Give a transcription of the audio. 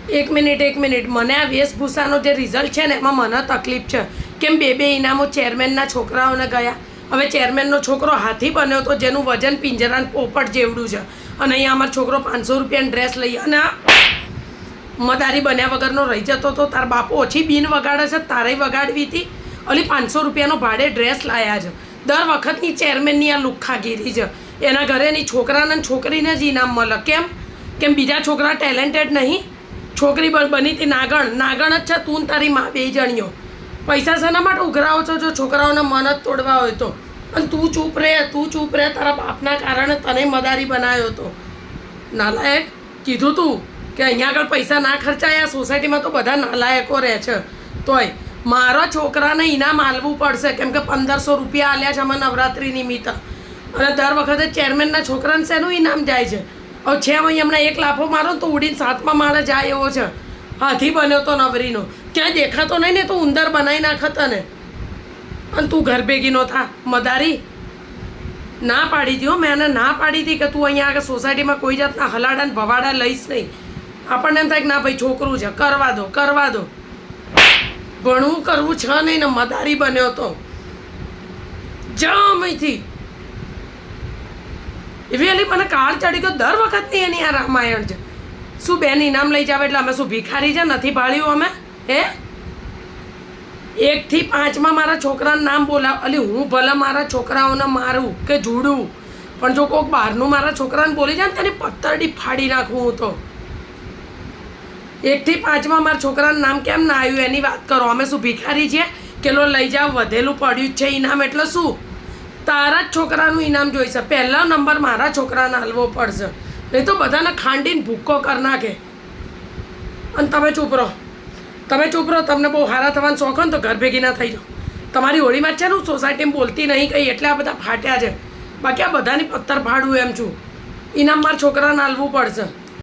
એક મિનિટ મને આ વેશભૂષાનો જે રિઝલ્ટ છે ને એમાં મને તકલીફ છે. કેમ બે ઇનામો ચેરમેનના છોકરાઓને ગયા. હવે ચેરમેનનો છોકરો હાથી બન્યો તો જેનું વજન પિંજરાન પોપટ જેવડું છે, અને અહીંયા અમારો છોકરો 500 રૂપિયાની ડ્રેસ લઈ અને મદારી બન્યા વગરનો રહી જતો તો. તાર બાપુ ઓછી બીન વગાડે છે, તારે વગાડવી હતી. ઓલી 500 રૂપિયાનો ભાડે ડ્રેસ લાયા છે. દર વખતની ચેરમેનની આ લુખ્ખાગીરી છે. એના ઘરેની છોકરાને છોકરીને જ ઇનામ મળે. કેમ બીજા છોકરા ટેલેન્ટેડ નહીં? છોકરી બની હતી નાગણ જ છે તું તારી માં 2 જણીઓ. પૈસા શેના માટે ઉઘરાવો છો જો છોકરાઓને મન જ તોડવા હોય તો? અને તું ચૂપ રહે. તારા બાપના કારણે તને મદારી બનાવ્યો હતો. નાલાયક. કીધું તું કે અહીંયા આગળ પૈસા ના ખર્ચાય. આ સોસાયટીમાં તો બધા નાલાયકો રહે છે. તોય મારા છોકરાને ઇનામ આલવું પડશે, કેમ કે 1500 રૂપિયા આલ્યા છે અમે નવરાત્રિ નિમિત્તે. અને દર વખતે ચેરમેનના છોકરાને શેનું ઇનામ જાય છે? હવે છે અહીં હમણાં એક લાફો મારો તો ઉડીને 7મા માળે જાય એવો છે. હાથી બન્યો તો નવરીનો. ક્યાંય દેખાતો નહીં ને તો ઉંદર બનાવી નાખત ને. અને તું ઘર ભેગી નો થા મદારી. ના પાડી હતી મેં એને ના પાડી હતી કે તું અહીંયા આગળ સોસાયટીમાં કોઈ જાતના હલાડા ને ભવાડા લઈશ નહીં. આપણને એમ થાય કે ના ભાઈ છોકરું છે, કરવા દો. ભણવું કરવું છે નહીં ને મદારી બન્યો તો જમથી એવી એલી મને કાળ ચડી ગયો. દર વખતની એની આ રામાયણ છે. શું બેન ઇનામ લઈ જાવ એટલે અમે શું ભિખારી છે? નથી ભાળ્યું અમે? હે 1 થી 5માં મારા છોકરાનું નામ બોલાવ. અલી હું ભલે મારા છોકરાઓને મારું કે જોડું, પણ જો કોઈક બહારનું મારા છોકરાને બોલી જાય ને તેની પત્તરડી ફાડી નાખું હું તો. 1 થી 5માં મારા છોકરાનું નામ કેમ ના આવ્યું એની વાત કરો. અમે શું ભિખારી છીએ? કેલો લઈ જાવ, વધેલું પડ્યું જ છે ઇનામ એટલે શું? તારા જ છોકરાનું ઇનામ જોઈશે. પહેલો નંબર મારા છોકરાને હાલવો પડશે, નહીં તો બધાને ખાંડીને ભૂક્કો કરી નાખે. અને તમે ચૂપ રહો. તમને બહુ હારા થવાનો શોખ હોય ને તો ઘર ભેગી ના થઈ જાઓ. તમારી હોળીમાં છે ને હું સોસાયટીમાં બોલતી નહીં કંઈ એટલે આ બધા ફાટ્યા છે. બાકી આ બધાની પત્તર ફાડું એમ છું. ઇનામ મારા છોકરાને હાલવું પડશે.